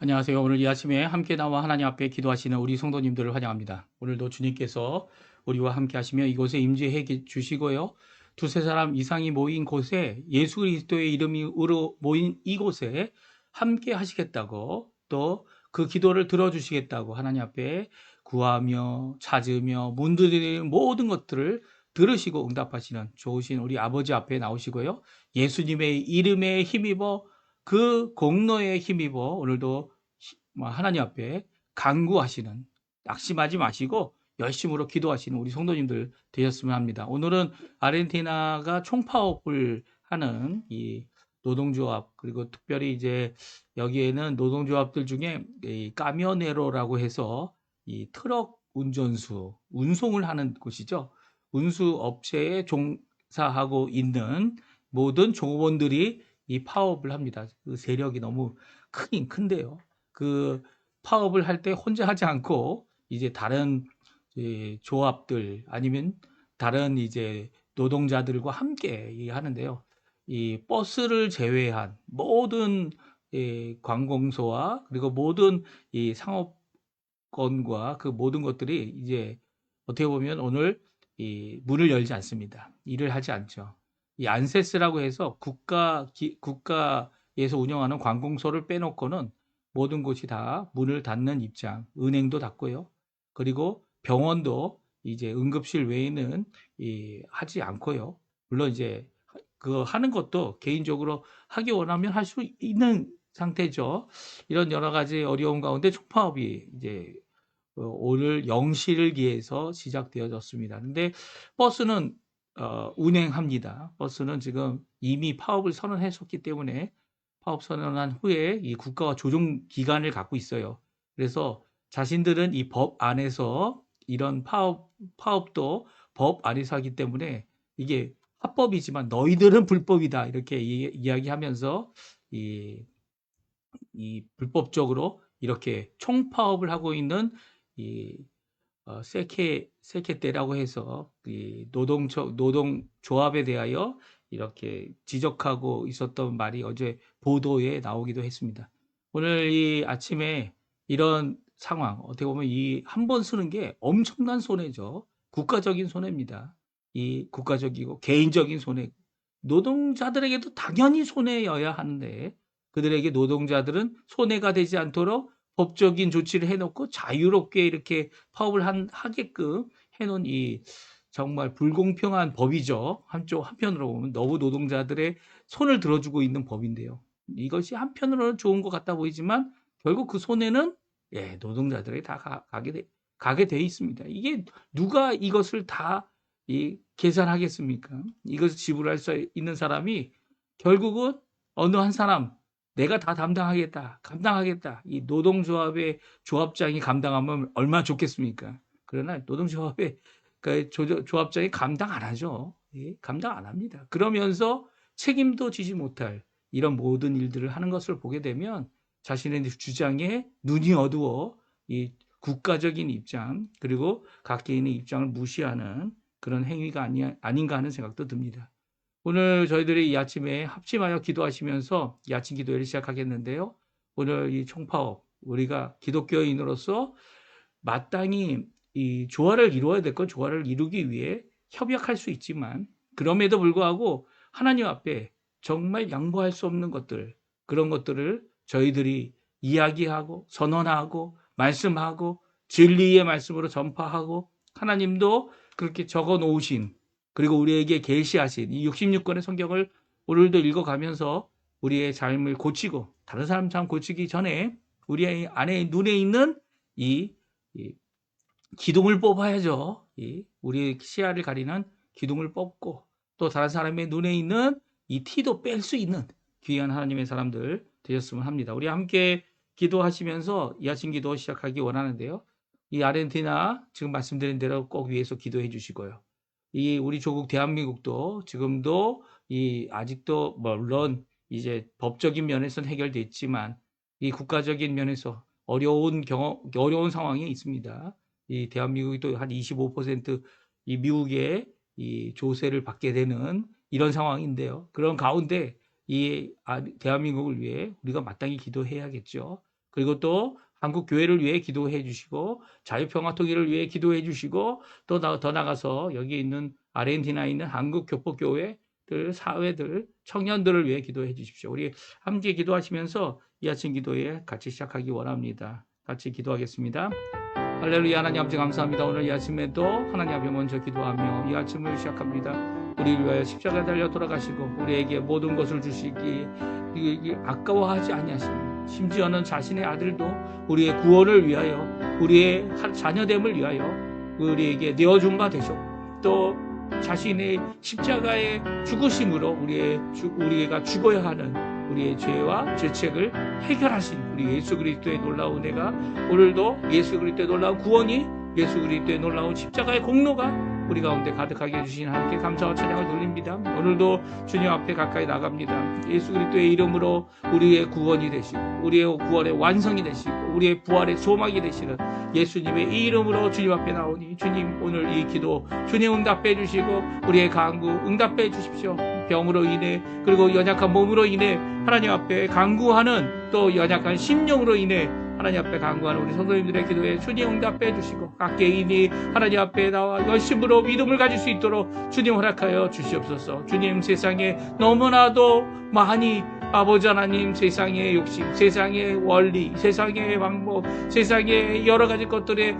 안녕하세요. 오늘 이 아침에 함께 나와 하나님 앞에 기도하시는 우리 성도님들을 환영합니다. 오늘도 주님께서 우리와 함께 하시며 이곳에 임재해 주시고요. 두세 사람 이상이 모인 곳에 예수 그리스도의 이름으로 모인 이곳에 함께 하시겠다고 또 그 기도를 들어주시겠다고 하나님 앞에 구하며 찾으며 문드리는 모든 것들을 들으시고 응답하시는 좋으신 우리 아버지 앞에 나오시고요. 예수님의 이름에 힘입어 그 공로에 힘입어 오늘도 하나님 앞에 간구하시는, 낙심하지 마시고 열심으로 기도하시는 우리 성도님들 되셨으면 합니다. 오늘은 아르헨티나가 총파업을 하는 이 노동조합, 그리고 특별히 이제 여기에는 노동조합들 중에 이 까미오네로라고 해서 이 트럭 운전수, 운송을 하는 곳이죠. 운수 업체에 종사하고 있는 모든 종업원들이 이 파업을 합니다. 그 세력이 너무 크긴 큰데요. 그 파업을 할 때 혼자 하지 않고 이제 다른 조합들 아니면 다른 이제 노동자들과 함께 하는데요. 이 버스를 제외한 모든 관공서와 그리고 모든 이 상업권과 그 모든 것들이 이제 어떻게 보면 오늘 이 문을 열지 않습니다. 일을 하지 않죠. 이 안세스라고 해서 국가에서 운영하는 관공서를 빼놓고는 모든 곳이 다 문을 닫는 입장, 은행도 닫고요. 그리고 병원도 이제 응급실 외에는 하지 않고요. 물론 이제 그거 하는 것도 개인적으로 하기 원하면 할 수 있는 상태죠. 이런 여러 가지 어려운 가운데 총파업이 이제 오늘 0시를 기해서 시작되어졌습니다. 근데 버스는 운행합니다. 버스는 지금 이미 파업을 선언했었기 때문에 파업 선언한 후에 이 국가와 조정 기간을 갖고 있어요. 그래서 자신들은 이 법 안에서 이런 파업도 법 안에서 하기 때문에 이게 합법이지만 너희들은 불법이다. 이렇게 이야기하면서 이, 이 불법적으로 이렇게 총파업을 하고 있는 이 세케떼라고 해서 이 노동조합에 대하여 이렇게 지적하고 있었던 말이 어제 보도에 나오기도 했습니다. 오늘 이 아침에 이런 상황, 어떻게 보면 이 한 번 쓰는 게 엄청난 손해죠. 국가적인 손해입니다. 이 국가적이고 개인적인 손해. 노동자들에게도 당연히 손해여야 하는데 그들에게 노동자들은 손해가 되지 않도록 법적인 조치를 해놓고 자유롭게 이렇게 파업을 하게끔 해놓은 이 정말 불공평한 법이죠. 한편으로 보면 너무 노동자들의 손을 들어주고 있는 법인데요. 이것이 한편으로는 좋은 것 같다 보이지만 결국 그 손해는 노동자들에게 다 가게 돼 있습니다. 이게 누가 이것을 다 계산하겠습니까? 이것을 지불할 수 있는 사람이 결국은 어느 한 사람, 내가 다 담당하겠다, 감당하겠다. 이 노동조합의 조합장이 감당하면 얼마나 좋겠습니까? 그러나 노동조합의 그 조합장이 감당 안 하죠. 감당 안 합니다. 그러면서 책임도 지지 못할 이런 모든 일들을 하는 것을 보게 되면 자신의 주장에 눈이 어두워 이 국가적인 입장 그리고 각 개인의 입장을 무시하는 그런 행위가 아닌가 하는 생각도 듭니다. 오늘 저희들이 이 아침에 합심하여 기도하시면서 이 아침 기도회를 시작하겠는데요. 오늘 이 총파업, 우리가 기독교인으로서 마땅히 이 조화를 이루어야 될 건 조화를 이루기 위해 협약할 수 있지만 그럼에도 불구하고 하나님 앞에 정말 양보할 수 없는 것들, 그런 것들을 저희들이 이야기하고 선언하고 말씀하고 진리의 말씀으로 전파하고 하나님도 그렇게 적어 놓으신 그리고 우리에게 계시하신 이 66권의 성경을 오늘도 읽어가면서 우리의 삶을 고치고 다른 사람 삶 고치기 전에 우리 안에 눈에 있는 이, 이 기둥을 뽑아야죠. 우리 시야를 가리는 기둥을 뽑고 또 다른 사람의 눈에 있는 이 티도 뺄 수 있는 귀한 하나님의 사람들 되셨으면 합니다. 우리 함께 기도하시면서 이 아침 기도 시작하기 원하는데요. 이 아르헨티나 지금 말씀드린 대로 꼭 위해서 기도해 주시고요. 이 우리 조국 대한민국도 지금도 이 아직도 물론 이제 법적인 면에서는 해결됐지만 이 국가적인 면에서 어려운 상황에 있습니다. 이 대한민국이 또 한 25% 미국의 이 조세를 받게 되는 이런 상황인데요. 그런 가운데 이 대한민국을 위해 우리가 마땅히 기도해야겠죠. 그리고 또 한국 교회를 위해 기도해 주시고 자유평화 통일을 위해 기도해 주시고 또 더 나가서 여기 있는 아르헨티나에 있는 한국 교포교회들, 사회들, 청년들을 위해 기도해 주십시오. 우리 함께 기도하시면서 이 아침 기도에 같이 시작하기 원합니다. 같이 기도하겠습니다. 할렐루야. 하나님 아버지 감사합니다. 오늘 이 아침에도 하나님 앞에 먼저 기도하며 이 아침을 시작합니다. 우리를 위하여 십자가에 달려 돌아가시고 우리에게 모든 것을 주시기 아까워하지 아니하시며 심지어는 자신의 아들도 우리의 구원을 위하여 우리의 자녀됨을 위하여 우리에게 내어준 바 되셨고 또 자신의 십자가의 죽으심으로 우리가 죽어야 하는 우리의 죄와 죄책을 해결하신 우리 예수 그리스도의 놀라운 은혜가 오늘도 예수 그리스도의 놀라운 구원이 예수 그리스도의 놀라운 십자가의 공로가 우리 가운데 가득하게 해주신 하나님께 감사와 찬양을 돌립니다. 오늘도 주님 앞에 가까이 나갑니다. 예수 그리스도의 이름으로 우리의 구원이 되시고 우리의 구원의 완성이 되시고 우리의 부활의 소망이 되시는 예수님의 이 이름으로 주님 앞에 나오니 주님 오늘 이 기도 주님 응답해 주시고 우리의 간구 응답해 주십시오. 병으로 인해 그리고 연약한 몸으로 인해 하나님 앞에 간구하는 또 연약한 심령으로 인해 하나님 앞에 간구하는 우리 성도님들의 기도에 주님 응답해 주시고 각 개인이 하나님 앞에 나와 열심으로 믿음을 가질 수 있도록 주님 허락하여 주시옵소서. 주님 세상에 너무나도 많이 아버지 하나님 세상의 욕심, 세상의 원리, 세상의 방법, 세상의 여러 가지 것들의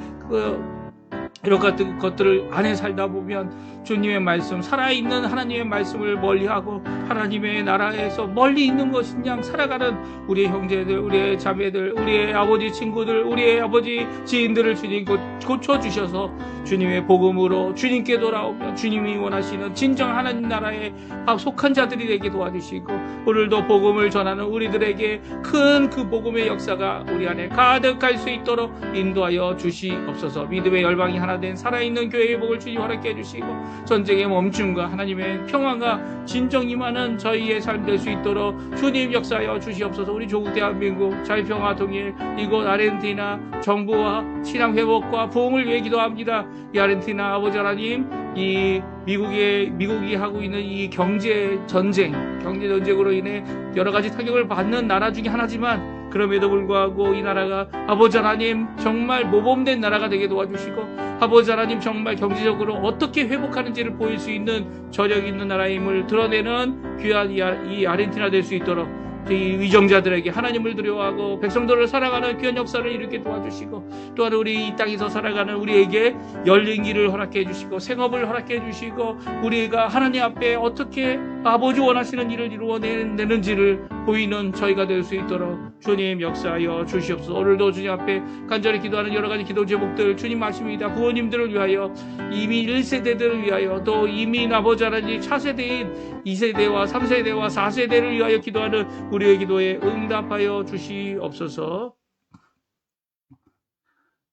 이런 같은 것들을 안에 살다 보면 주님의 말씀, 살아있는 하나님의 말씀을 멀리하고 하나님의 나라에서 멀리 있는 것인 양 살아가는 우리의 형제들, 우리의 자매들, 우리의 아버지 친구들, 우리의 아버지 지인들을 주님 고쳐주셔서 주님의 복음으로 주님께 돌아오며 주님이 원하시는 진정 하나님 나라에 속한 자들이 되게 도와주시고 오늘도 복음을 전하는 우리들에게 큰 그 복음의 역사가 우리 안에 가득할 수 있도록 인도하여 주시옵소서. 믿음의 열방이 하나 된 살아있는 교회의 복을 주님 허락해 주시고 전쟁의 멈춤과 하나님의 평화가 진정 임하는 저희의 삶 될 수 있도록 주님 역사하여 주시옵소서. 우리 조국 대한민국 자유평화 통일 이곳 아르헨티나 정부와 신앙 회복과 부흥을 위해 기도합니다. 이 아르헨티나 아버지 하나님 이 미국이 하고 있는 이 경제전쟁으로 인해 여러 가지 타격을 받는 나라 중에 하나지만 그럼에도 불구하고 이 나라가 아버지 하나님 정말 모범된 나라가 되게 도와주시고 아버지 하나님 정말 경제적으로 어떻게 회복하는지를 보일 수 있는 저력 있는 나라임을 드러내는 귀한 이 아르헨티나 될 수 있도록 이 위정자들에게 하나님을 두려워하고 백성들을 사랑하는 귀한 역사를 이루게 도와주시고 또한 우리 이 땅에서 살아가는 우리에게 열린 길을 허락해 주시고 생업을 허락해 주시고 우리가 하나님 앞에 어떻게 아버지 원하시는 일을 이루어내는지를 보이는 저희가 될 수 있도록 주님 역사하여 주시옵소서. 오늘도 주님 앞에 간절히 기도하는 여러 가지 기도 제목들 주님 말씀입니다. 부모님들을 위하여 이민 1세대들을 위하여 또 이민 아버지 하나님 차세대인 2세대와 3세대와 4세대를 위하여 기도하는 우리의 기도에 응답하여 주시옵소서.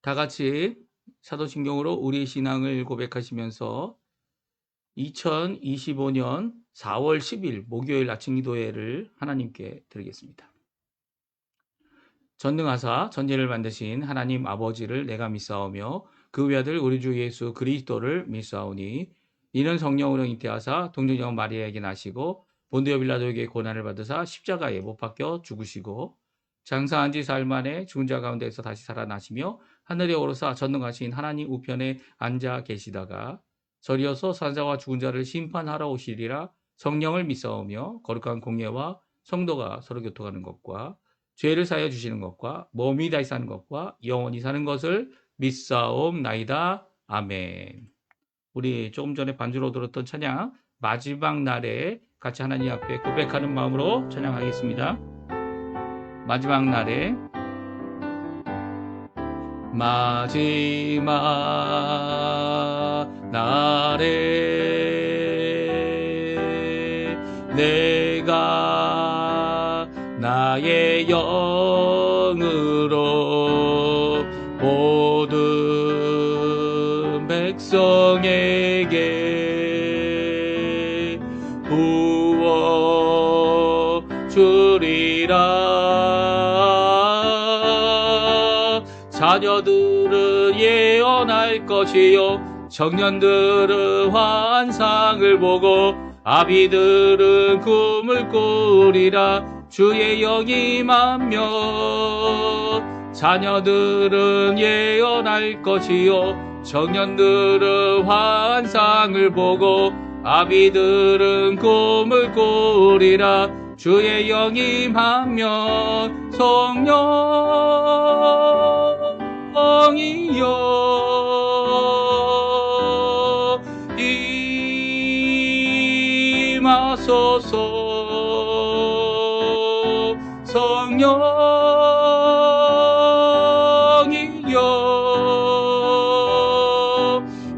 다 같이 사도신경으로 우리의 신앙을 고백하시면서 2025년 4월 10일 목요일 아침 기도회를 하나님께 드리겠습니다. 전능하사 전지를 만드신 하나님 아버지를 내가 믿사오며 그 외아들 우리 주 예수 그리스도를 믿사오니 이는 성령으로 잉태하사 동정녀 마리아에게 나시고 본디오 빌라도에게 고난을 받으사 십자가에 못 박혀 죽으시고 장사한 지 사흘 만에 죽은 자 가운데서 다시 살아나시며 하늘에 오르사 전능하신 하나님 우편에 앉아 계시다가 저리어서 산자와 죽은 자를 심판하러 오시리라. 성령을 믿사오며 거룩한 공예와 성도가 서로 교통하는 것과 죄를 사하여 주시는 것과 몸이 다시 사는 것과 영원히 사는 것을 믿사옵나이다. 아멘. 우리 조금 전에 반주로 들었던 찬양 마지막 날에 같이 하나님 앞에 고백하는 마음으로 찬양하겠습니다. 마지막 날에 마지막 날에 내가 나의 영으로 모든 백성에게 부어주리라. 자녀들은 예언할 것이요 청년들은 환상을 보고 아비들은 꿈을 꾸리라. 주의 영이 임하며 자녀들은 예언할 것이요 청년들은 환상을 보고 아비들은 꿈을 꾸리라. 주의 영이 임하면 성령이여 임하소서. 성령이여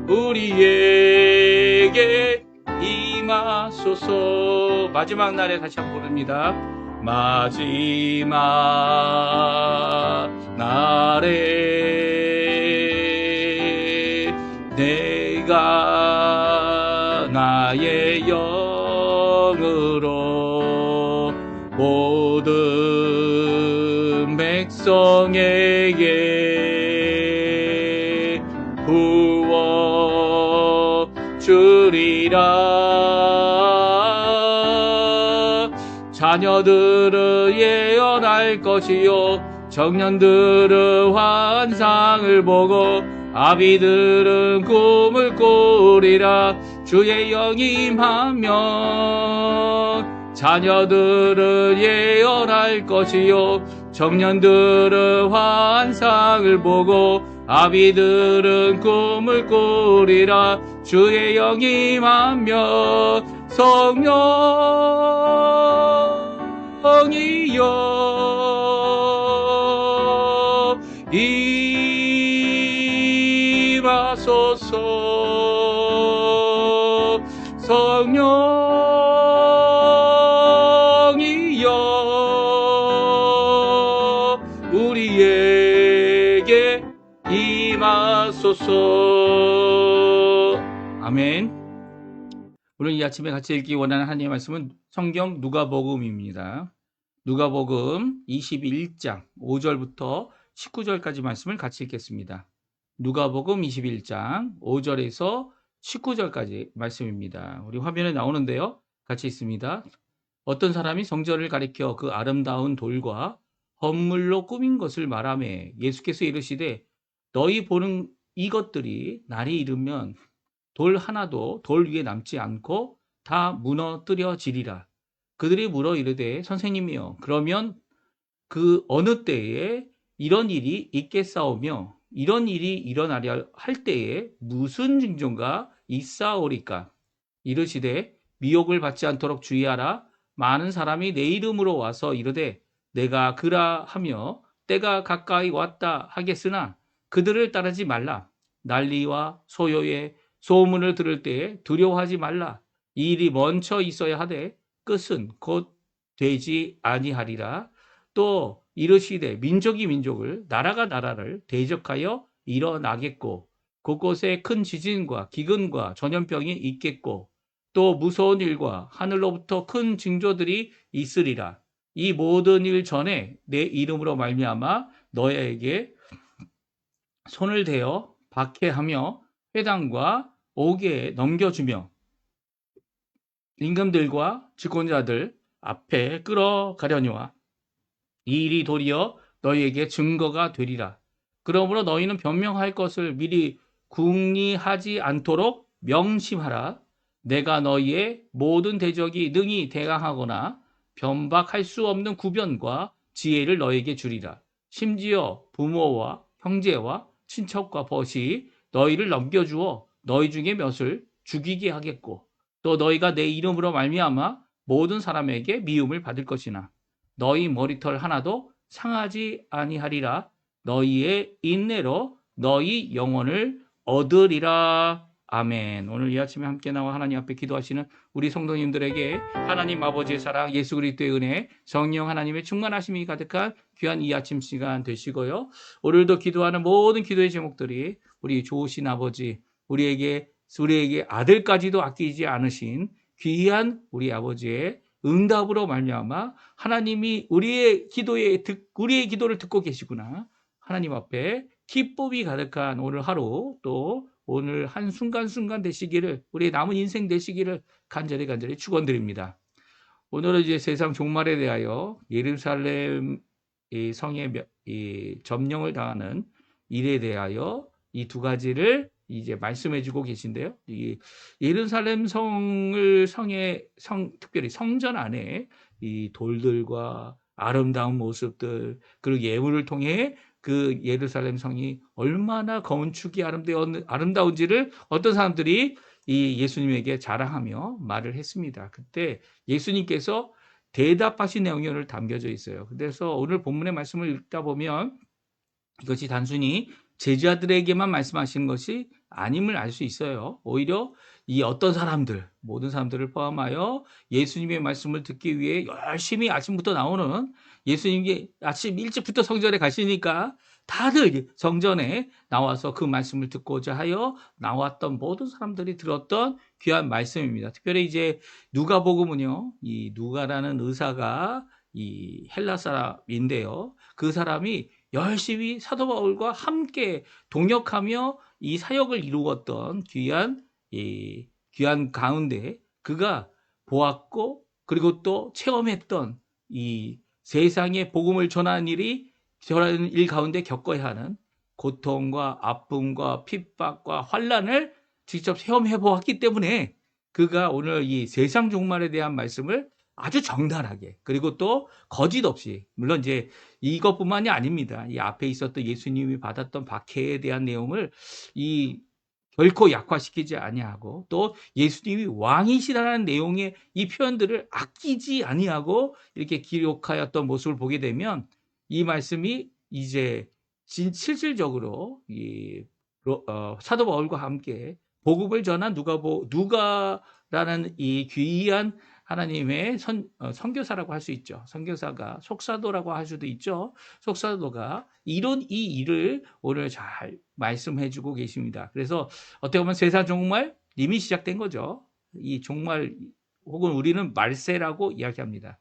우리에게 임하소서. 마지막 날에 다시 한번 부릅니다. 마지막 날에 내가 나의 영으로 모든 백성에게 부어 주리라. 자녀들은 예언할 것이요 청년들은 환상을 보고 아비들은 꿈을 꾸리라. 주의 영이 임하면 자녀들은 예언할 것이요 청년들은 환상을 보고 아비들은 꿈을 꾸리라. 주의 영이 임하면 성령이여 임하소서. 성령이여 우리에게 임하소서. 아멘. 오늘 이 아침에 같이 읽기 원하는 하나님의 말씀은 성경 누가복음입니다. 누가복음 21장 5절부터 19절까지 말씀을 같이 읽겠습니다. 누가복음 21장 5절에서 19절까지 말씀입니다. 우리 화면에 나오는데요. 같이 읽습니다. 어떤 사람이 성전을 가리켜 그 아름다운 돌과 헌물로 꾸민 것을 말하매 예수께서 이르시되 너희 보는 이것들이 날이 이르면 돌 하나도 돌 위에 남지 않고 다 무너뜨려지리라. 그들이 물어 이르되 선생님이여 그러면 그 어느 때에 이런 일이 있겠사오며 이런 일이 일어나려 할 때에 무슨 징조가 있사오리까? 이르시되 미혹을 받지 않도록 주의하라. 많은 사람이 내 이름으로 와서 이르되 내가 그라 하며 때가 가까이 왔다 하겠으나 그들을 따르지 말라. 난리와 소요의 소문을 들을 때에 두려워하지 말라. 이 일이 먼저 있어야 하되 끝은 곧 되지 아니하리라. 또 이르시되 민족이 민족을 나라가 나라를 대적하여 일어나겠고 곳곳에 큰 지진과 기근과 전염병이 있겠고 또 무서운 일과 하늘로부터 큰 징조들이 있으리라. 이 모든 일 전에 내 이름으로 말미암아 너희에게 손을 대어 박해하며 회당과 옥에 넘겨주며 임금들과 주권자들 앞에 끌어가려니와 이 일이 도리어 너희에게 증거가 되리라. 그러므로 너희는 변명할 것을 미리 궁리하지 않도록 명심하라. 내가 너희의 모든 대적이 능히 대항하거나 변박할 수 없는 구변과 지혜를 너희에게 주리라. 심지어 부모와 형제와 친척과 벗이 너희를 넘겨주어 너희 중에 몇을 죽이게 하겠고 또 너희가 내 이름으로 말미암아 모든 사람에게 미움을 받을 것이나 너희 머리털 하나도 상하지 아니하리라. 너희의 인내로 너희 영혼을 얻으리라. 아멘. 오늘 이 아침에 함께 나와 하나님 앞에 기도하시는 우리 성도님들에게 하나님 아버지의 사랑, 예수 그리스도의 은혜, 성령 하나님의 충만하심이 가득한 귀한 이 아침 시간 되시고요. 오늘도 기도하는 모든 기도의 제목들이 우리 좋으신 아버지, 우리에게 아들까지도 아끼지 않으신 귀한 우리 아버지의 응답으로 말미암아 하나님이 우리의 기도를 듣고 계시구나. 하나님 앞에 기쁨이 가득한 오늘 하루 또 오늘 한 순간순간 되시기를 우리의 남은 인생 되시기를 간절히 축원드립니다. 오늘은 이제 세상 종말에 대하여 예루살렘 이 성의 이 점령을 당하는 일에 대하여 이 두 가지를 이제 말씀해 주고 계신데요. 이 예루살렘 특별히 성전 안에 이 돌들과 아름다운 모습들, 그리고 예물을 통해 그 예루살렘 성이 얼마나 건축이 아름다운지를 어떤 사람들이 이 예수님에게 자랑하며 말을 했습니다. 그때 예수님께서 대답하신 내용이 오늘 담겨져 있어요. 그래서 오늘 본문의 말씀을 읽다 보면 이것이 단순히 제자들에게만 말씀하시는 것이 아님을 알 수 있어요. 오히려 이 어떤 사람들, 모든 사람들을 포함하여 예수님의 말씀을 듣기 위해 열심히 아침부터 나오는, 예수님이 아침 일찍부터 성전에 가시니까 다들 성전에 나와서 그 말씀을 듣고자 하여 나왔던 모든 사람들이 들었던 귀한 말씀입니다. 특별히 이제 누가복음은요, 이 누가라는 의사가 이 헬라 사람인데요. 그 사람이 열심히 사도 바울과 함께 동역하며 이 사역을 이루었던 귀한 가운데 그가 보았고, 그리고 또 체험했던 이 세상에 복음을 전하는 일 가운데 겪어야 하는 고통과 아픔과 핍박과 환란을 직접 체험해 보았기 때문에 그가 오늘 이 세상 종말에 대한 말씀을 아주 정당하게, 그리고 또 거짓 없이, 물론 이제 이것뿐만이 아닙니다. 이 앞에 있었던 예수님이 받았던 박해에 대한 내용을 이 결코 약화시키지 아니하고, 또 예수님이 왕이시라는 내용의 이 표현들을 아끼지 아니하고 이렇게 기록하였던 모습을 보게 되면 이 말씀이 이제 실질적으로 사도 바울과 함께 복음을 전한 누가라는 이 귀한 하나님의 선교사라고 할 수 있죠. 선교사가 속사도라고 할 수도 있죠. 속사도가 이런 이 일을 오늘 잘 말씀해 주고 계십니다. 그래서 어떻게 보면 세상 종말 이미 시작된 거죠. 이 종말, 혹은 우리는 말세라고 이야기합니다.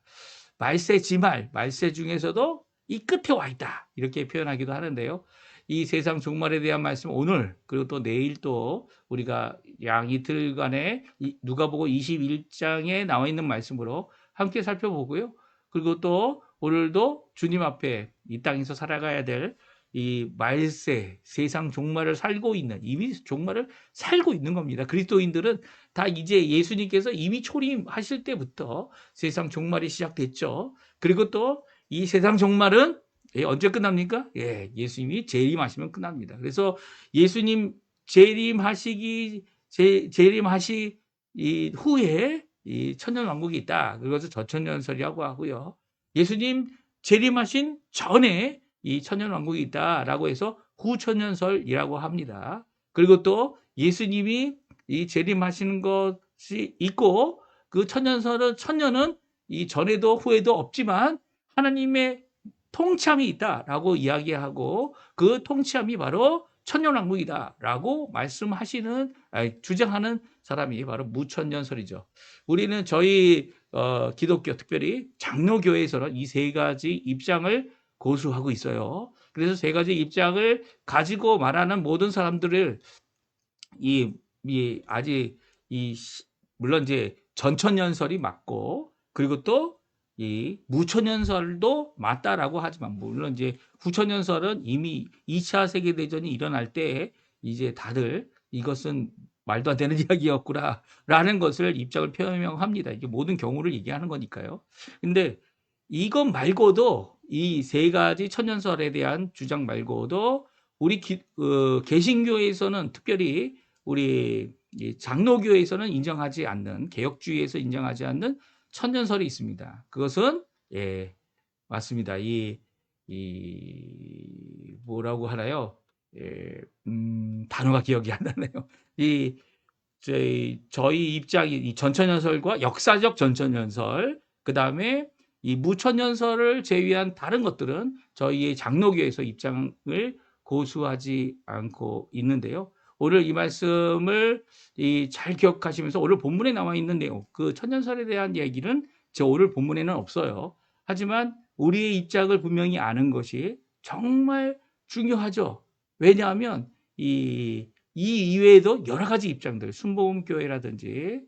말세 지말, 말세 중에서도 이 끝에 와 있다, 이렇게 표현하기도 하는데요. 이 세상 종말에 대한 말씀 오늘, 그리고 또 내일 또 우리가 양 이틀간의 누가복음 21장에 나와 있는 말씀으로 함께 살펴보고요. 그리고 또 오늘도 주님 앞에 이 땅에서 살아가야 될 이 말세, 세상 종말을 살고 있는, 이미 종말을 살고 있는 겁니다. 그리스도인들은 다 이제 예수님께서 이미 초림하실 때부터 세상 종말이 시작됐죠. 그리고 또 이 세상 종말은 언제 끝납니까? 예수님이 재림하시면 끝납니다. 그래서 예수님 재림하시 후에 이 천년왕국이 있다. 그것을 저천년설이라고 하고요. 예수님 재림하신 전에 이 천년왕국이 있다라고 해서 후천년설이라고 합니다. 그리고 또 예수님이 이 재림하시는 것이 있고, 그 천년은 이 전에도 후에도 없지만 하나님의 통치함이 있다라고 이야기하고, 그 통치함이 바로 천년왕국이다라고 주장하는 사람이 바로 무천년설이죠. 우리는 저희 기독교, 특별히 장로교회에서는 이 세 가지 입장을 고수하고 있어요. 그래서 세 가지 입장을 가지고 말하는 모든 사람들을 아직 물론 이제 전천년설이 맞고, 그리고 또 이 무천년설도 맞다라고 하지만, 물론 이제 후천년설은 이미 2차 세계대전이 일어날 때 이제 다들 이것은 말도 안 되는 이야기였구나라는 것을 입장을 표명합니다. 이게 모든 경우를 얘기하는 거니까요. 근데 이것 말고도, 이 세 가지 천년설에 대한 주장 말고도 우리 개신교에서는, 특별히 우리 장로교에서는 인정하지 않는, 개혁주의에서 인정하지 않는 천년설이 있습니다. 그것은 맞습니다. 뭐라고 하나요? 단어가 기억이 안 나네요. 저희 입장이 이 전천년설과 역사적 전천년설, 그 다음에 이 무천년설을 제외한 다른 것들은 저희의 장로교에서 입장을 고수하지 않고 있는데요. 오늘 이 말씀을 잘 기억하시면서 오늘 본문에 나와 있는 내용, 그 천년설에 대한 얘기는 오늘 본문에는 없어요. 하지만 우리의 입장을 분명히 아는 것이 정말 중요하죠. 왜냐하면 이 이외에도 여러 가지 입장들, 순복음교회라든지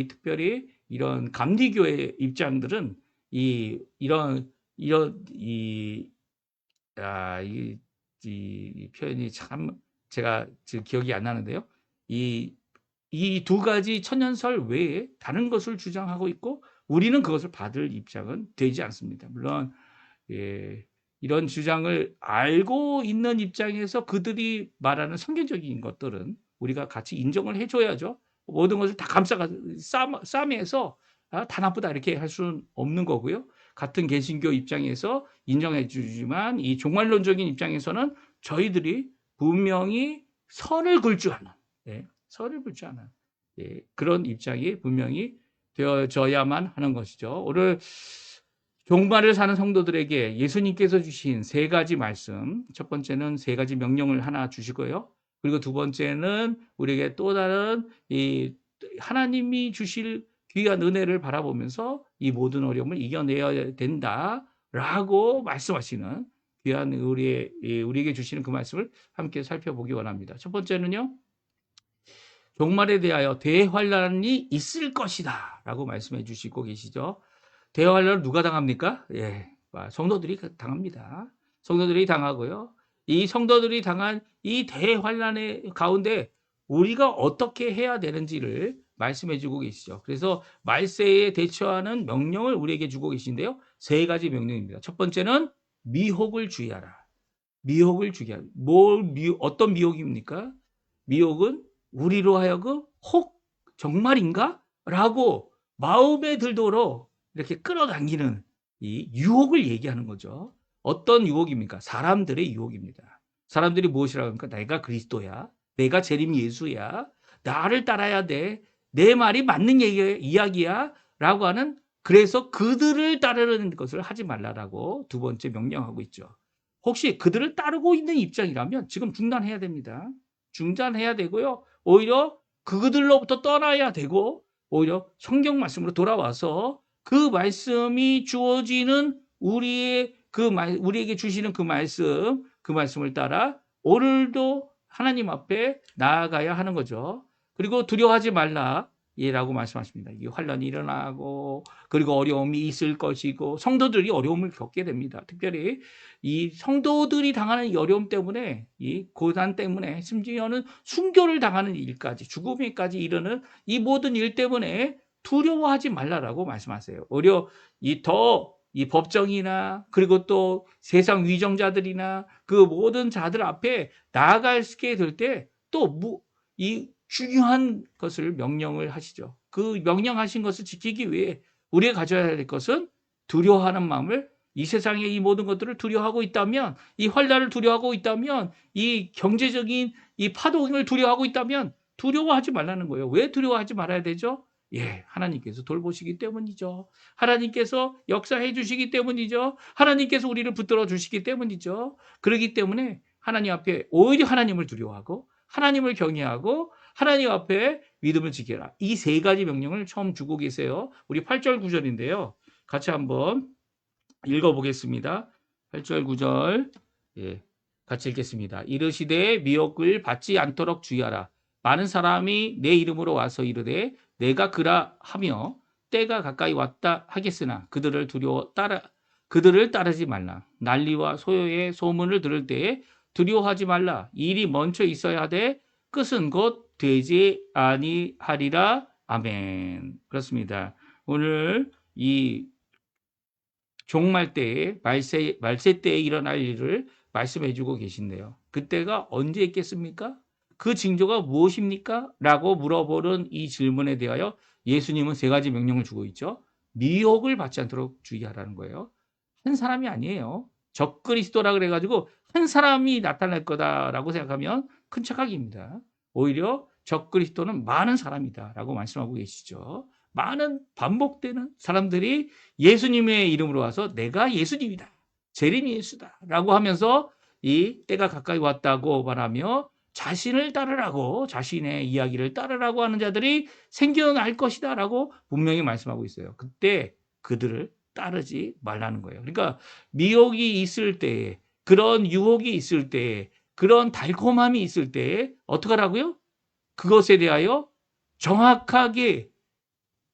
특별히 이런 감리교회 입장들은 이런 이 표현이 참 제가 지금 기억이 안 나는데요. 이 두 가지 천연설 외에 다른 것을 주장하고 있고 우리는 그것을 받을 입장은 되지 않습니다. 물론 예, 이런 주장을 알고 있는 입장에서 그들이 말하는 성경적인 것들은 우리가 같이 인정을 해줘야죠. 모든 것을 다 싸매서 다 나쁘다 이렇게 할 수는 없는 거고요. 같은 개신교 입장에서 인정해 주지만 이 종말론적인 입장에서는 저희들이 분명히 선을 굴주하는 선을 굴주하는 그런 입장이 분명히 되어져야만 하는 것이죠. 오늘 종말을 사는 성도들에게 예수님께서 주신 세 가지 말씀, 첫 번째는 세 가지 명령을 하나 주시고요. 그리고 두 번째는 우리에게 또 다른 이 하나님이 주실 귀한 은혜를 바라보면서 이 모든 어려움을 이겨내야 된다라고 말씀하시는 귀한 우리에게 주시는 그 말씀을 함께 살펴보기 원합니다. 첫 번째는요. 종말에 대하여 대환란이 있을 것이다라고 말씀해 주시고 계시죠. 대환란을 누가 당합니까? 성도들이 당합니다. 성도들이 당하고요. 이 성도들이 당한 이 대환란의 가운데 우리가 어떻게 해야 되는지를 말씀해 주고 계시죠. 그래서 말세에 대처하는 명령을 우리에게 주고 계신데요. 세 가지 명령입니다. 첫 번째는 미혹을 주의하라. 미혹을 주의하라. 어떤 미혹입니까? 미혹은 우리로 하여금 혹 정말인가? 라고 마음에 들도록 이렇게 끌어당기는 이 유혹을 얘기하는 거죠. 어떤 유혹입니까? 사람들의 유혹입니다. 사람들이 무엇이라고 합니까? 내가 그리스도야. 내가 재림 예수야. 나를 따라야 돼. 내 말이 맞는 이야기야. 라고 하는 그래서 그들을 따르는 것을 하지 말라라고 두 번째 명령하고 있죠. 혹시 그들을 따르고 있는 입장이라면 지금 중단해야 됩니다. 중단해야 되고요. 오히려 그들로부터 떠나야 되고 오히려 성경 말씀으로 돌아와서 그 말씀이 주어지는 우리에게 주시는 그 말씀을 따라 오늘도 하나님 앞에 나아가야 하는 거죠. 그리고 두려워하지 말라. 라고 말씀하십니다. 이 환란이 일어나고 그리고 어려움이 있을 것이고 성도들이 어려움을 겪게 됩니다. 특별히 이 성도들이 당하는 이 어려움 때문에 이 고난 때문에 심지어는 순교를 당하는 일까지 죽음에까지 이르는 이 모든 일 때문에 두려워하지 말라라고 말씀하세요. 오히려 이 법정이나 그리고 또 세상 위정자들이나 그 모든 자들 앞에 나아가게 될 때 또 이 중요한 것을 명령을 하시죠. 그 명령하신 것을 지키기 위해 우리가 가져야 할 것은 두려워하는 마음을 이 세상의 이 모든 것들을 두려워하고 있다면 이 환난을 두려워하고 있다면 이 경제적인 이 파동을 두려워하고 있다면 두려워하지 말라는 거예요. 왜 두려워하지 말아야 되죠? 하나님께서 돌보시기 때문이죠. 하나님께서 역사해 주시기 때문이죠. 하나님께서 우리를 붙들어 주시기 때문이죠. 그렇기 때문에 하나님 앞에 오히려 하나님을 두려워하고 하나님을 경외하고 하나님 앞에 믿음을 지켜라. 이 세 가지 명령을 처음 주고 계세요. 우리 8절 9절인데요. 같이 한번 읽어보겠습니다. 8절 9절 같이 읽겠습니다. 이르시되 미혹을 받지 않도록 주의하라. 많은 사람이 내 이름으로 와서 이르되 내가 그라 하며 때가 가까이 왔다 하겠으나 그들을 따르지 말라. 난리와 소요의 소문을 들을 때에 두려워하지 말라. 일이 먼저 있어야 돼. 끝은 곧 되지 아니하리라. 아멘. 그렇습니다. 오늘 이 종말 때에 말세 때에 일어날 일을 말씀해 주고 계신데요. 그때가 언제 있겠습니까? 그 징조가 무엇입니까? 라고 물어보는 이 질문에 대하여 예수님은 세 가지 명령을 주고 있죠. 미혹을 받지 않도록 주의하라는 거예요. 한 사람이 아니에요. 적그리스도라 그래가지고 한 사람이 나타날 거다라고 생각하면 큰 착각입니다. 오히려 적그리스도는 많은 사람이다라고 말씀하고 계시죠. 많은 반복되는 사람들이 예수님의 이름으로 와서 내가 예수님이다. 재림이 예수다. 라고 하면서 이 때가 가까이 왔다고 말하며 자신을 따르라고 자신의 이야기를 따르라고 하는 자들이 생겨날 것이다 라고 분명히 말씀하고 있어요. 그때 그들을 따르지 말라는 거예요. 그러니까 미혹이 있을 때에 그런 유혹이 있을 때에 그런 달콤함이 있을 때에 어떻게 하라고요? 그것에 대하여 정확하게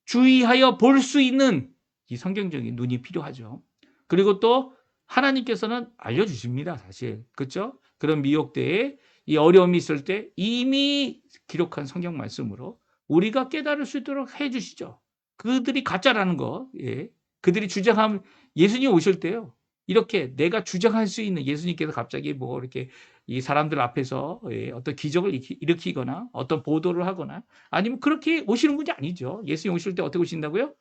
주의하여 볼 수 있는 이 성경적인 눈이 필요하죠. 그리고 또 하나님께서는 알려주십니다. 사실. 그렇죠? 그런 미혹 때에 이 어려움이 있을 때 이미 기록한 성경 말씀으로 우리가 깨달을 수 있도록 해 주시죠. 그들이 가짜라는 거. 예. 그들이 주장하면 예수님 오실 때요. 이렇게 내가 주장할 수 있는 예수님께서 갑자기 뭐 이렇게 이 사람들 앞에서 예, 어떤 기적을 일으키거나 어떤 보도를 하거나 아니면 그렇게 오시는 분이 아니죠. 예수님 오실 때 어떻게 오신다고요?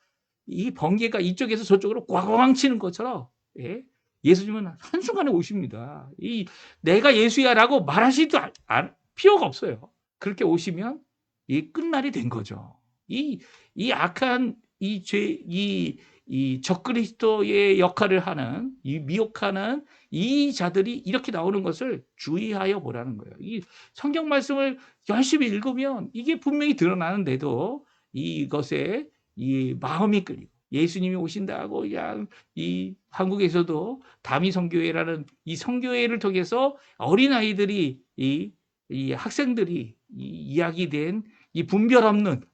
이 번개가 이쪽에서 저쪽으로 꽝꽝 치는 것처럼 예? 예수님은 한순간에 오십니다. 이 내가 예수야라고 말하시도 필요가 없어요. 그렇게 오시면 이 끝날이 된 거죠. 이 악한 이 죄, 이 적그리스도의 역할을 하는 이 미혹하는 이 자들이 이렇게 나오는 것을 주의하여 보라는 거예요. 이 성경 말씀을 열심히 읽으면 이게 분명히 드러나는데도 이것에 이 마음이 끌리고 예수님이 오신다고 그냥 이 한국에서도 다미 성교회라는 이 성교회를 통해서 어린 아이들이 이 학생들이 이 이야기된 이 분별 없는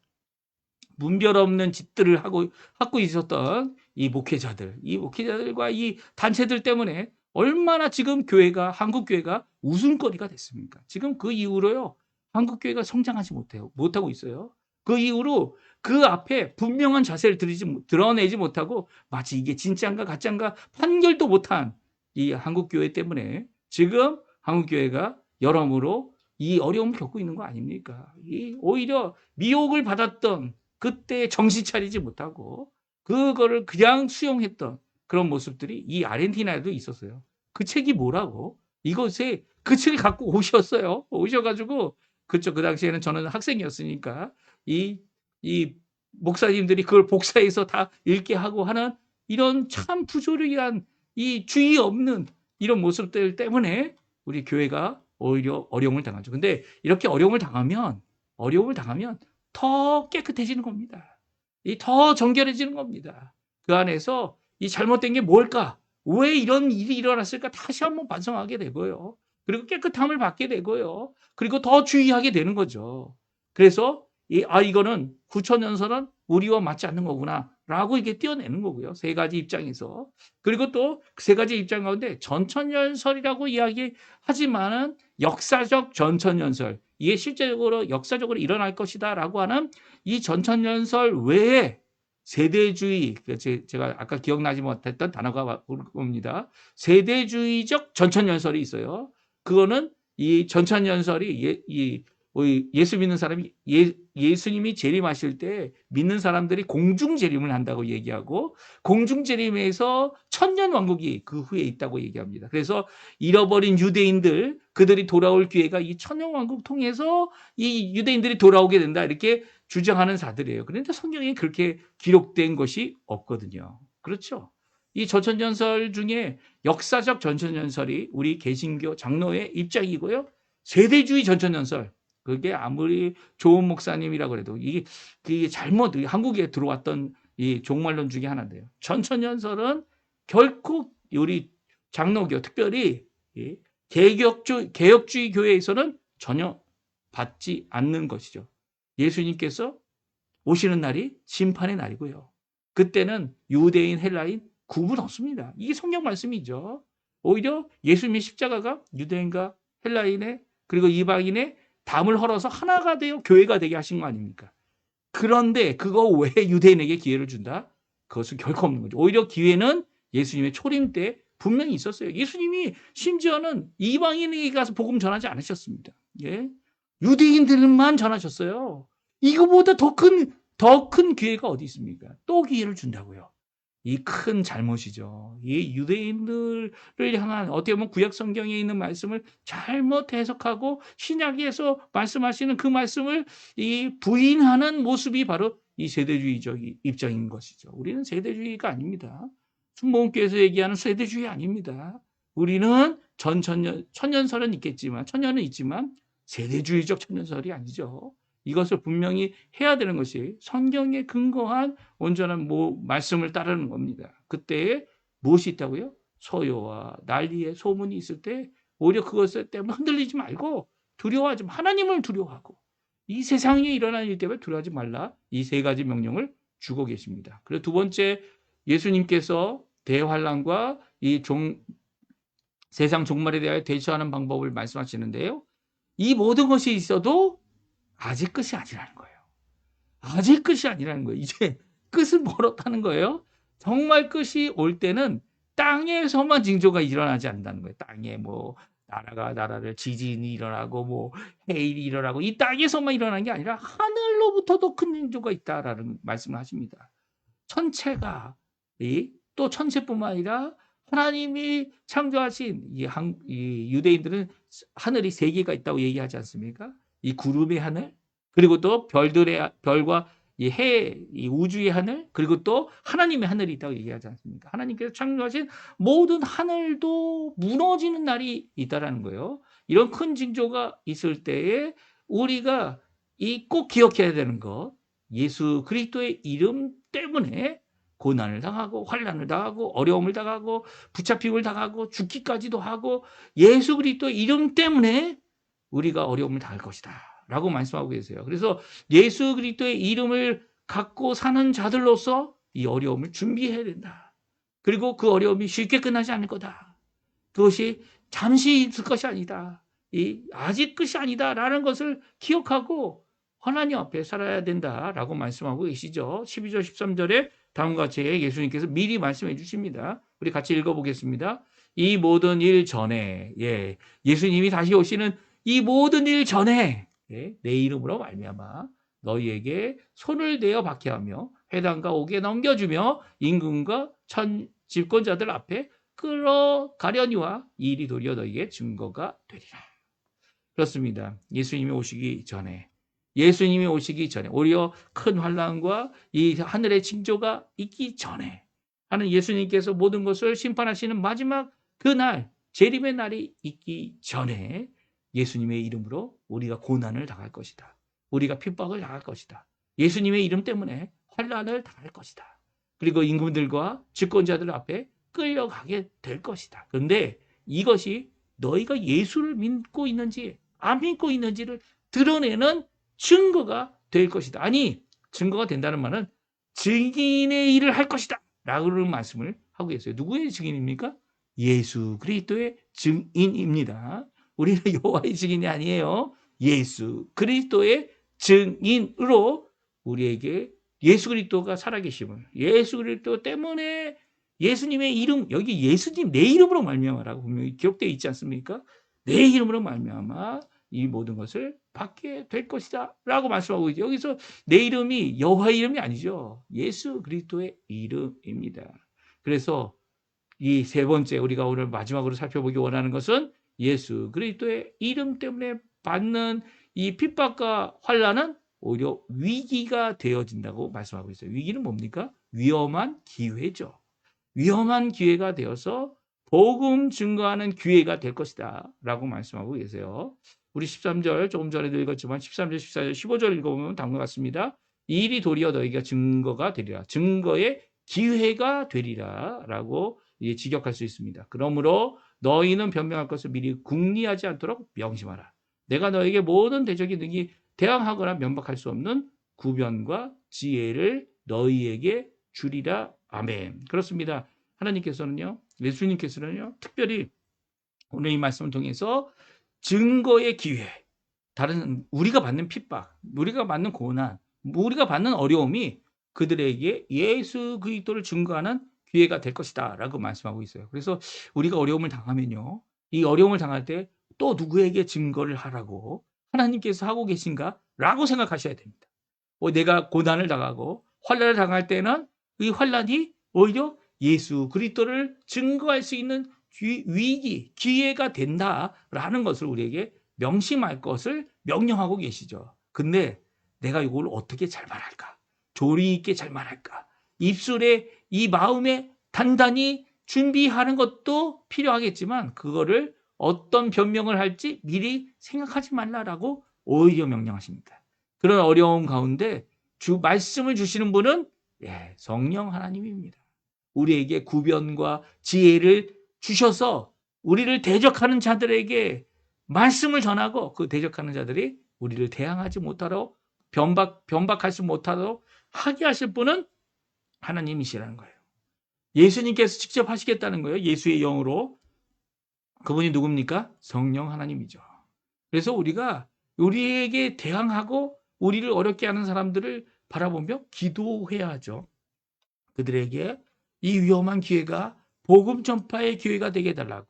짓들을 하고 있었던 이 목회자들과 이 단체들 때문에 얼마나 지금 한국 교회가 웃음거리가 됐습니까? 지금 그 이후로요, 한국 교회가 성장하지 못하고 있어요. 그 이후로 그 앞에 분명한 자세를 드러내지 못하고 마치 이게 진짜인가 가짜인가 판결도 못한 이 한국 교회 때문에 지금 한국 교회가 여러모로 이 어려움을 겪고 있는 거 아닙니까? 오히려 미혹을 받았던 그때 정신 차리지 못하고 그거를 그냥 수용했던 그런 모습들이 이 아르헨티나에도 있었어요. 그 책이 뭐라고? 이것에 그 책을 갖고 오셨어요. 오셔가지고 그쵸. 그 당시에는 저는 학생이었으니까 이 목사님들이 그걸 복사해서 다 읽게 하고 하는 이런 참 부조리한 이 주의 없는 이런 모습들 때문에 우리 교회가 오히려 어려움을 당하죠. 근데 이렇게 어려움을 당하면 더 깨끗해지는 겁니다. 더 정결해지는 겁니다. 그 안에서 이 잘못된 게 뭘까? 왜 이런 일이 일어났을까? 다시 한번 반성하게 되고요. 그리고 깨끗함을 받게 되고요. 그리고 더 주의하게 되는 거죠. 그래서 이거는 구천연설은 우리와 맞지 않는 거구나 라고 이게 띄어내는 거고요. 세 가지 입장에서. 그리고 또 세 가지 입장 가운데 전천연설이라고 이야기하지만은 역사적 전천연설, 이게 실제적으로 역사적으로 일어날 것이다 라고 하는 이 전천연설 외에 세대주의, 제가 아까 기억나지 못했던 단어가 옵니다. 세대주의적 전천연설이 있어요. 그거는 이 전천연설이 예수 믿는 사람이 예수님이 재림하실 때 믿는 사람들이 공중 재림을 한다고 얘기하고 공중 재림에서 천년 왕국이 그 후에 있다고 얘기합니다. 그래서 잃어버린 유대인들 그들이 돌아올 기회가 이 천년 왕국 통해서 이 유대인들이 돌아오게 된다 이렇게 주장하는 자들이에요. 그런데 성경에 그렇게 기록된 것이 없거든요. 그렇죠? 이 전천연설 중에 역사적 전천연설이 우리 개신교 장로의 입장이고요. 세대주의 전천연설, 그게 아무리 좋은 목사님이라고 해도 이게 잘못 한국에 들어왔던 이 종말론 중에 하나인데요. 전천연설은 결코 우리 장로교 특별히 개혁주의 교회에서는 전혀 받지 않는 것이죠. 예수님께서 오시는 날이 심판의 날이고요. 그때는 유대인, 헬라인 구분 없습니다. 이게 성경 말씀이죠. 오히려 예수님의 십자가가 유대인과 헬라인의 그리고 이방인의 담을 헐어서 하나가 되어 교회가 되게 하신 거 아닙니까? 그런데 그거 왜 유대인에게 기회를 준다? 그것은 결코 없는 거죠. 오히려 기회는 예수님의 초림 때 분명히 있었어요. 예수님이 심지어는 이방인에게 가서 복음 전하지 않으셨습니다. 예? 유대인들만 전하셨어요. 이거보다 더 큰 기회가 어디 있습니까? 또 기회를 준다고요. 이 큰 잘못이죠. 이 유대인들을 향한 어떻게 보면 구약 성경에 있는 말씀을 잘못 해석하고 신약에서 말씀하시는 그 말씀을 부인하는 모습이 바로 이 세대주의적 입장인 것이죠. 우리는 세대주의가 아닙니다. 순복음교회에서 얘기하는 세대주의 아닙니다. 우리는 천년설은 있겠지만 천년은 있지만 세대주의적 천년설이 아니죠. 이것을 분명히 해야 되는 것이 성경에 근거한 온전한 말씀을 따르는 겁니다. 그때 무엇이 있다고요? 소요와 난리의 소문이 있을 때 오히려 그것 때문에 흔들리지 말고 두려워하지 마. 하나님을 두려워하고 이 세상에 일어나는 일 때문에 두려워하지 말라. 이 세 가지 명령을 주고 계십니다. 그리고 두 번째 예수님께서 대환란과 세상 종말에 대하여 대처하는 방법을 말씀하시는데요. 이 모든 것이 있어도 아직 끝이 아니라는 거예요. 아직 끝이 아니라는 거예요. 이제 끝은 멀었다는 거예요. 정말 끝이 올 때는 땅에서만 징조가 일어나지 않는다는 거예요. 땅에 뭐 나라를 지진이 일어나고 뭐 해일이 일어나고 이 땅에서만 일어나는 게 아니라 하늘로부터도 큰 징조가 있다라는 말씀을 하십니다. 천체가 또 천체뿐만 아니라 하나님이 창조하신 이 유대인들은 하늘이 세 개가 있다고 얘기하지 않습니까? 이 구름의 하늘, 그리고 또 별과 이 우주의 하늘, 그리고 또 하나님의 하늘이 있다고 얘기하지 않습니까? 하나님께서 창조하신 모든 하늘도 무너지는 날이 있다라는 거예요. 이런 큰 징조가 있을 때에 우리가 꼭 기억해야 되는 것, 예수 그리스도의 이름 때문에 고난을 당하고 환난을 당하고 어려움을 당하고 붙잡힘을 당하고 죽기까지도 하고 예수 그리스도의 이름 때문에 우리가 어려움을 당할 것이다 라고 말씀하고 계세요. 그래서 예수 그리스도의 이름을 갖고 사는 자들로서 이 어려움을 준비해야 된다. 그리고 그 어려움이 쉽게 끝나지 않을 거다. 그것이 잠시 있을 것이 아니다. 아직 끝이 아니다라는 것을 기억하고 하나님 앞에 살아야 된다라고 말씀하고 계시죠. 12절 13절에 다음과 같이 예수님께서 미리 말씀해 주십니다. 우리 같이 읽어보겠습니다. 이 모든 일 전에 예수님이 다시 오시는 이 모든 일 전에 내 이름으로 말미암아 너희에게 손을 대어 박해하며 회당과 옥에 넘겨주며 임금과 집권자들 앞에 끌어가려니와 이 일이 도리어 너희에게 증거가 되리라. 그렇습니다. 예수님이 오시기 전에 오히려 큰 환난과 이 하늘의 징조가 있기 전에 하는 예수님께서 모든 것을 심판하시는 마지막 그날 재림의 날이 있기 전에 예수님의 이름으로 우리가 고난을 당할 것이다. 우리가 핍박을 당할 것이다. 예수님의 이름 때문에 환난을 당할 것이다. 그리고 임금들과 집권자들 앞에 끌려가게 될 것이다. 그런데 이것이 너희가 예수를 믿고 있는지 안 믿고 있는지를 드러내는 증거가 될 것이다. 아니, 증거가 된다는 말은 증인의 일을 할 것이다 라는 말씀을 하고 계세요. 누구의 증인입니까? 예수 그리스도의 증인입니다. 우리는 여호와의 증인이 아니에요. 예수 그리스도의 증인으로 우리에게 예수 그리스도가 살아계심을, 예수 그리스도 때문에 예수님의 이름, 여기 예수님 내 이름으로 말미암아라고 분명히 기록되어 있지 않습니까? 내 이름으로 말미암아 이 모든 것을 받게 될 것이다 라고 말씀하고 있죠. 여기서 내 이름이 여호와의 이름이 아니죠. 예수 그리스도의 이름입니다. 그래서 이 세 번째 우리가 오늘 마지막으로 살펴보기 원하는 것은 예수 그리스도의 이름 때문에 받는 이 핍박과 환난은 오히려 위기가 되어진다고 말씀하고 있어요. 위기는 뭡니까? 위험한 기회죠. 위험한 기회가 되어서 복음 증거하는 기회가 될 것이다 라고 말씀하고 계세요. 우리 13절 조금 전에도 읽었지만 13절, 14절, 15절 읽어보면 다음과 같습니다. 이 일이 도리어 너희가 증거가 되리라. 증거의 기회가 되리라 라고 직역할 수 있습니다. 그러므로 너희는 변명할 것을 미리 궁리하지 않도록 명심하라. 내가 너에게 모든 대적이 능히 대항하거나 면박할 수 없는 구변과 지혜를 너희에게 주리라. 아멘. 그렇습니다. 하나님께서는요, 예수님께서는요, 특별히 오늘 이 말씀을 통해서 증거의 기회, 다른 우리가 받는 핍박, 우리가 받는 고난, 우리가 받는 어려움이 그들에게 예수 그리스도를 증거하는 기회가 될 것이다 라고 말씀하고 있어요. 그래서 우리가 어려움을 당하면요, 이 어려움을 당할 때 또 누구에게 증거를 하라고 하나님께서 하고 계신가? 라고 생각하셔야 됩니다. 내가 고난을 당하고 환난을 당할 때는 이 환난이 오히려 예수 그리스도를 증거할 수 있는 기회가 된다라는 것을 우리에게 명심할 것을 명령하고 계시죠. 근데 내가 이걸 어떻게 잘 말할까? 조리 있게 잘 말할까? 입술에 이 마음에 단단히 준비하는 것도 필요하겠지만 그거를 어떤 변명을 할지 미리 생각하지 말라라고 오히려 명령하십니다. 그런 어려움 가운데 말씀을 주시는 분은 성령 하나님입니다. 우리에게 구변과 지혜를 주셔서 우리를 대적하는 자들에게 말씀을 전하고 그 대적하는 자들이 우리를 대항하지 못하도록 변박할 수 못하도록 하게 하실 분은 하나님이시라는 거예요. 예수님께서 직접 하시겠다는 거예요. 예수의 영으로. 그분이 누굽니까? 성령 하나님이죠. 그래서 우리가 우리에게 대항하고 우리를 어렵게 하는 사람들을 바라보며 기도해야 하죠. 그들에게 이 위험한 기회가 복음 전파의 기회가 되게 해달라고,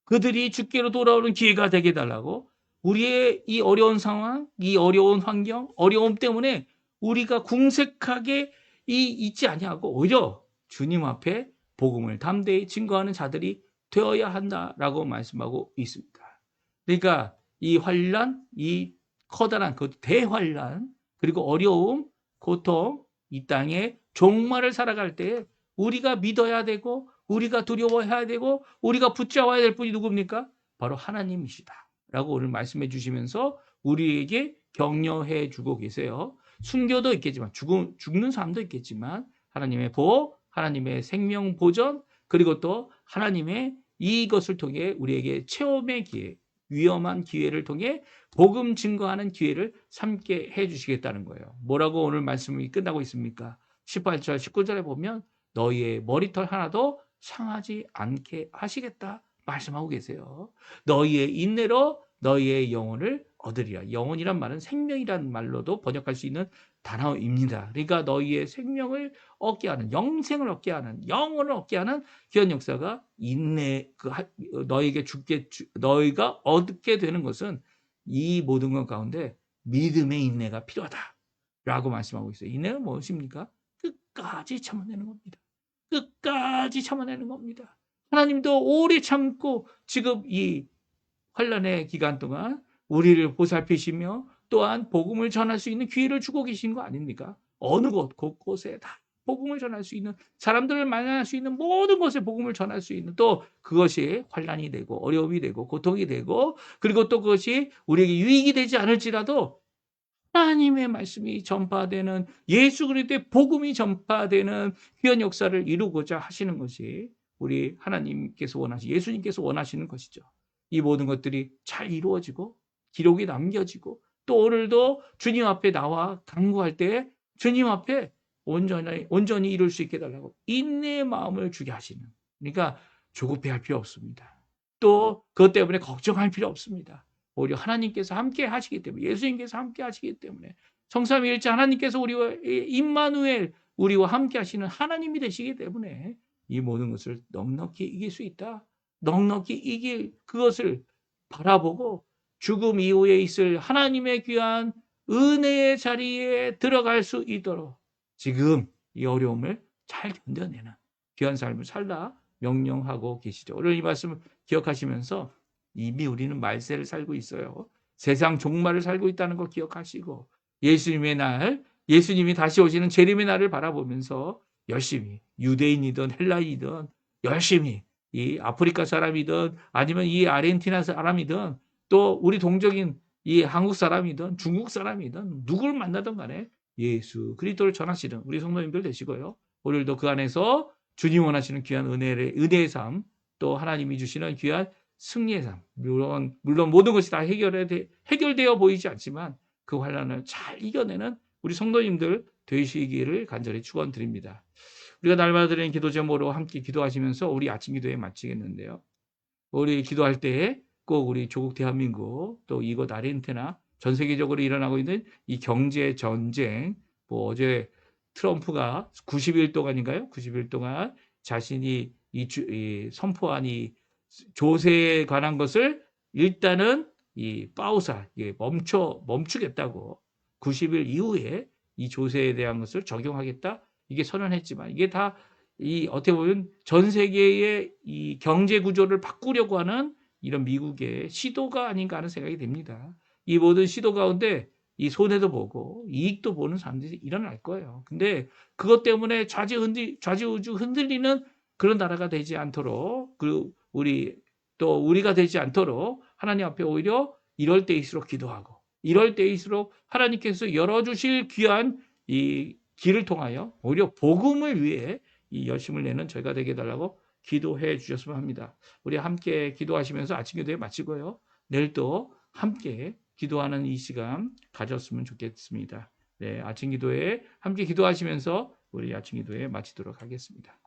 그들이 주께로 돌아오는 기회가 되게 해달라고, 우리의 이 어려운 상황, 이 어려운 환경, 어려움 때문에 우리가 궁색하게 있지 아니하고 오히려 주님 앞에 복음을 담대히 증거하는 자들이 되어야 한다라고 말씀하고 있습니다. 그러니까 이 환란, 이 커다란 그 대환란, 그리고 어려움, 고통, 이 땅에 종말을 살아갈 때 우리가 믿어야 되고, 우리가 두려워해야 되고, 우리가 붙잡아야 될 분이 누굽니까? 바로 하나님이시다 라고 오늘 말씀해 주시면서 우리에게 격려해 주고 계세요. 순교도 있겠지만, 죽는 사람도 있겠지만, 하나님의 보호, 하나님의 생명 보전, 그리고 또 하나님의 이것을 통해 우리에게 체험의 기회, 위험한 기회를 통해 복음 증거하는 기회를 삼게 해 주시겠다는 거예요. 뭐라고 오늘 말씀이 끝나고 있습니까? 18절, 19절에 보면 너희의 머리털 하나도 상하지 않게 하시겠다 말씀하고 계세요. 너희의 인내로 너희의 영혼을 얻으리라. 영혼이란 말은 생명이란 말로도 번역할 수 있는 단어입니다. 그러니까 너희의 생명을 얻게 하는, 영생을 얻게 하는, 영혼을 얻게 하는 귀한 역사가 인내, 너희에게 너희가 얻게 되는 것은 이 모든 것 가운데 믿음의 인내가 필요하다라고 말씀하고 있어요. 인내는 무엇입니까? 끝까지 참아내는 겁니다. 끝까지 참아내는 겁니다. 하나님도 오래 참고 지금 이 환란의 기간 동안 우리를 보살피시며 또한 복음을 전할 수 있는 기회를 주고 계신 거 아닙니까? 어느 곳 곳곳에 다 복음을 전할 수 있는, 사람들을 만날 수 있는 모든 곳에 복음을 전할 수 있는, 또 그것이 환란이 되고 어려움이 되고 고통이 되고, 그리고 또 그것이 우리에게 유익이 되지 않을지라도 하나님의 말씀이 전파되는, 예수 그리스도의 복음이 전파되는 귀한 역사를 이루고자 하시는 것이 우리 하나님께서 예수님께서 원하시는 것이죠. 이 모든 것들이 잘 이루어지고 기록이 남겨지고, 또 오늘도 주님 앞에 나와 간구할 때 주님 앞에 온전히 이룰 수 있게 해달라고 인내의 마음을 주게 하시는, 그러니까 조급해할 필요 없습니다. 또 그것 때문에 걱정할 필요 없습니다. 오히려 하나님께서 함께 하시기 때문에, 예수님께서 함께 하시기 때문에, 성삼위일체 하나님께서 우리와 임마누엘, 우리와 함께 하시는 하나님이 되시기 때문에 이 모든 것을 넉넉히 이길 수 있다. 넉넉히 이길 그것을 바라보고 죽음 이후에 있을 하나님의 귀한 은혜의 자리에 들어갈 수 있도록 지금 이 어려움을 잘 견뎌내는 귀한 삶을 살라 명령하고 계시죠. 오늘 이 말씀을 기억하시면서 이미 우리는 말세를 살고 있어요. 세상 종말을 살고 있다는 거 기억하시고, 예수님의 날, 예수님이 다시 오시는 재림의 날을 바라보면서 열심히, 유대인이든 헬라인이든 열심히, 이 아프리카 사람이든 아니면 이 아르헨티나 사람이든 또 우리 동족인 이 한국 사람이든 중국 사람이든 누굴 만나든 간에 예수 그리스도를 전하시는 우리 성도님들 되시고요. 오늘도 그 안에서 주님 원하시는 귀한 은혜의 삶, 또 하나님이 주시는 귀한 승리의 삶, 물론 모든 것이 다 해결되어 보이지 않지만 그 환란을 잘 이겨내는 우리 성도님들 되시기를 간절히 축원드립니다. 우리가 날마다 드리는 기도 제목으로 함께 기도하시면서 우리 아침 기도에 마치겠는데요. 우리 기도할 때에 꼭 우리 조국 대한민국, 또 이곳 아르헨티나, 전 세계적으로 일어나고 있는 이 경제 전쟁, 어제 트럼프가 90일 동안인가요? 90일 동안 자신이 선포한 이 조세에 관한 것을 일단은 이 파우사, 멈추겠다고, 90일 이후에 이 조세에 대한 것을 적용하겠다, 이게 선언했지만, 이게 다 어떻게 보면 전 세계의 이 경제 구조를 바꾸려고 하는 이런 미국의 시도가 아닌가 하는 생각이 듭니다. 이 모든 시도 가운데 이 손해도 보고 이익도 보는 사람들이 일어날 거예요. 근데 그것 때문에 좌지우지 흔들리는 그런 나라가 되지 않도록, 우리가 되지 않도록 하나님 앞에 오히려 이럴 때일수록 기도하고, 이럴 때일수록 하나님께서 열어주실 귀한 이 길을 통하여 오히려 복음을 위해 이 열심을 내는 저희가 되게 해달라고 기도해 주셨으면 합니다. 우리 함께 기도하시면서 아침 기도에 마치고요. 내일 또 함께 기도하는 이 시간 가졌으면 좋겠습니다. 네, 아침 기도에 함께 기도하시면서 우리 아침 기도에 마치도록 하겠습니다.